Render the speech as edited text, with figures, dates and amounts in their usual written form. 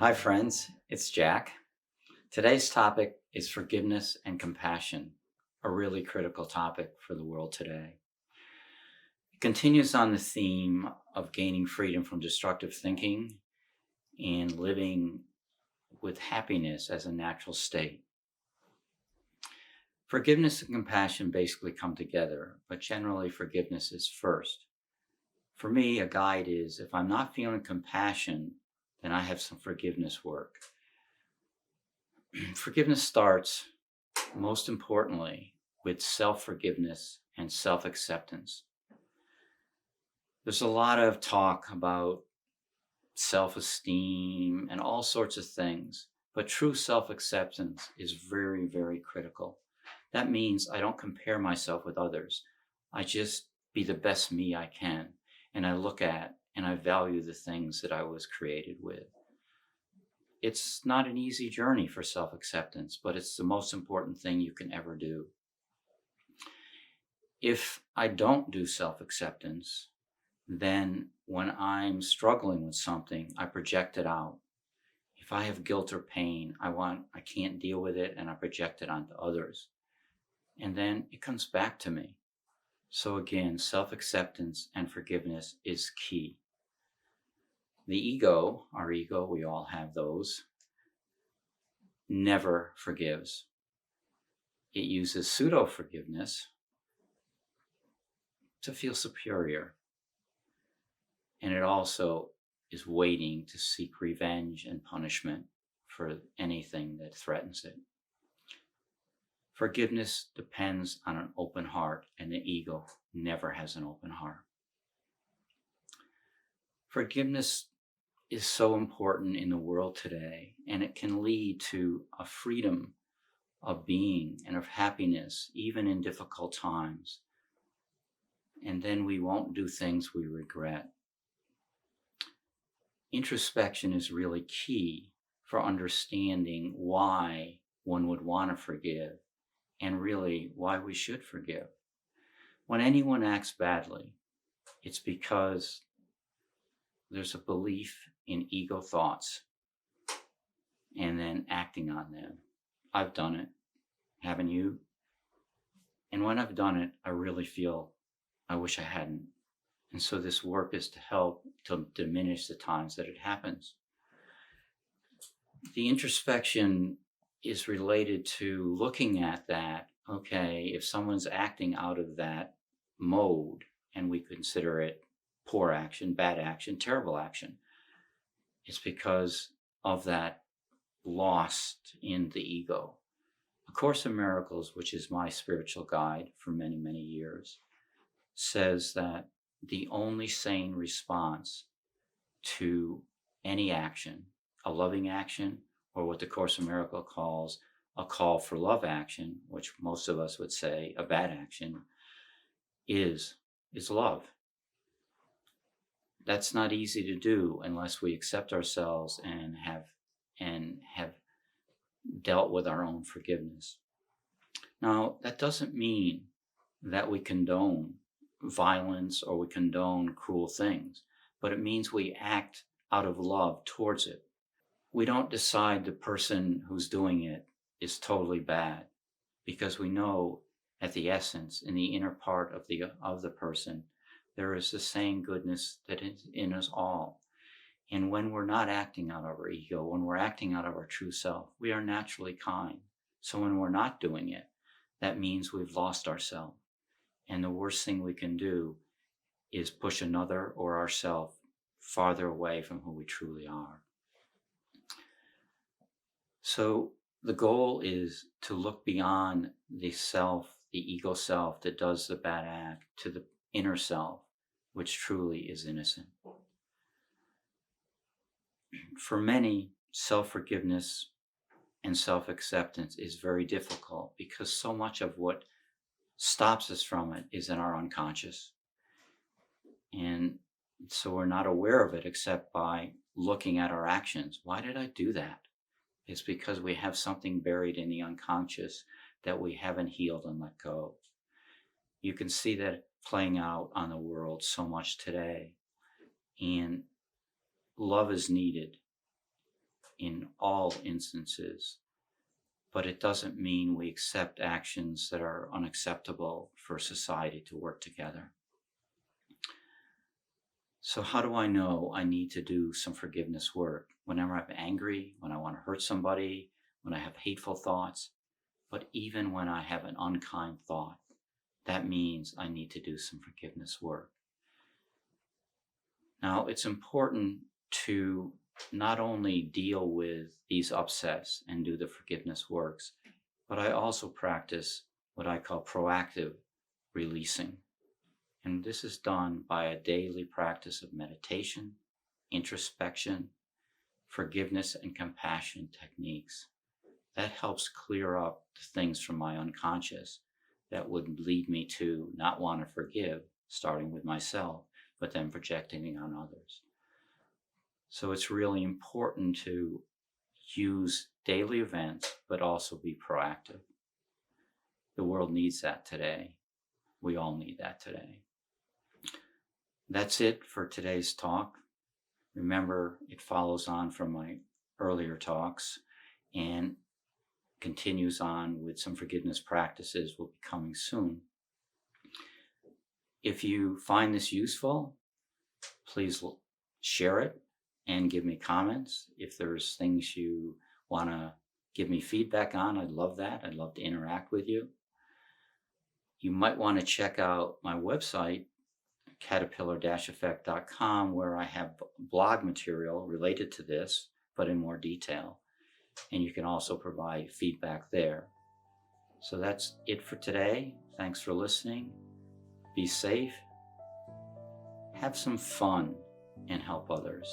Hi, friends. It's Jack. Today's topic is forgiveness and compassion, a really critical topic for the world today. It continues on the theme of gaining freedom from destructive thinking and living with happiness as a natural state. Forgiveness and compassion basically come together, but generally forgiveness is first. For me, a guide is if I'm not feeling compassion, then I have some forgiveness work. Forgiveness starts, most importantly, with self-forgiveness and self-acceptance. There's a lot of talk about self-esteem and all sorts of things, but true self-acceptance is very, very critical. That means I don't compare myself with others. I just be the best me I can, and I look at and I value the things that I was created with. It's not an easy journey for self-acceptance, but it's the most important thing you can ever do. If I don't do self-acceptance, then when I'm struggling with something, I project it out. If I have guilt or pain, I can't deal with it and I project it onto others. And then it comes back to me. So again, self-acceptance and forgiveness is key. The ego, our ego, we all have those, never forgives. It uses pseudo-forgiveness to feel superior. And it also is waiting to seek revenge and punishment for anything that threatens it. Forgiveness depends on an open heart, and the ego never has an open heart. Forgiveness is so important in the world today, and it can lead to a freedom of being and of happiness, even in difficult times. And then we won't do things we regret. Introspection is really key for understanding why one would want to forgive and really why we should forgive. When anyone acts badly, it's because there's a belief in ego thoughts and then acting on them. I've done it. Haven't you? And when I've done it, I really feel I wish I hadn't. And so this work is to help to diminish the times that it happens. The introspection is related to looking at that, okay, if someone's acting out of that mode, and we consider it poor action, bad action, terrible action, it's because of that lost in the ego. A Course in Miracles, which is my spiritual guide for many, many years, says that the only sane response to any action, a loving action, or what the Course in Miracles calls a call for love action, which most of us would say a bad action, is love. That's not easy to do unless we accept ourselves and have dealt with our own forgiveness. Now, that doesn't mean that we condone violence or we condone cruel things, but it means we act out of love towards it. We don't decide the person who's doing it is totally bad, because we know at the essence, in the inner part of the person, there is the same goodness that is in us all. And when we're not acting out of our ego, when we're acting out of our true self, we are naturally kind. So when we're not doing it, that means we've lost ourselves. And the worst thing we can do is push another or ourselves farther away from who we truly are. So the goal is to look beyond the self, the ego self that does the bad act, to the inner self, which truly is innocent. For many, self-forgiveness and self-acceptance is very difficult because so much of what stops us from it is in our unconscious. And so we're not aware of it except by looking at our actions. Why did I do that? It's because we have something buried in the unconscious that we haven't healed and let go. You can see that playing out on the world so much today. And love is needed. in all instances, but it doesn't mean we accept actions that are unacceptable for society to work together. So how do I know I need to do some forgiveness work? Whenever I'm angry, when I want to hurt somebody, when I have hateful thoughts, but even when I have an unkind thought, that means I need to do some forgiveness work. Now, it's important to not only deal with these upsets and do the forgiveness works, but I also practice what I call proactive releasing. And this is done by a daily practice of meditation, introspection, forgiveness, and compassion techniques. That helps clear up the things from my unconscious that would lead me to not want to forgive, starting with myself, but then projecting it on others. So it's really important to use daily events, but also be proactive. The world needs that today. We all need that today. That's it for today's talk. Remember, it follows on from my earlier talks and continues on with some forgiveness practices will be coming soon. If you find this useful, please share it and give me comments. If there's things you want to give me feedback on, I'd love that. I'd love to interact with you. You might want to check out my website, caterpillar-effect.com, where I have blog material related to this, but in more detail. And you can also provide feedback there. So that's it for today. Thanks for listening. Be safe, have some fun, and help others.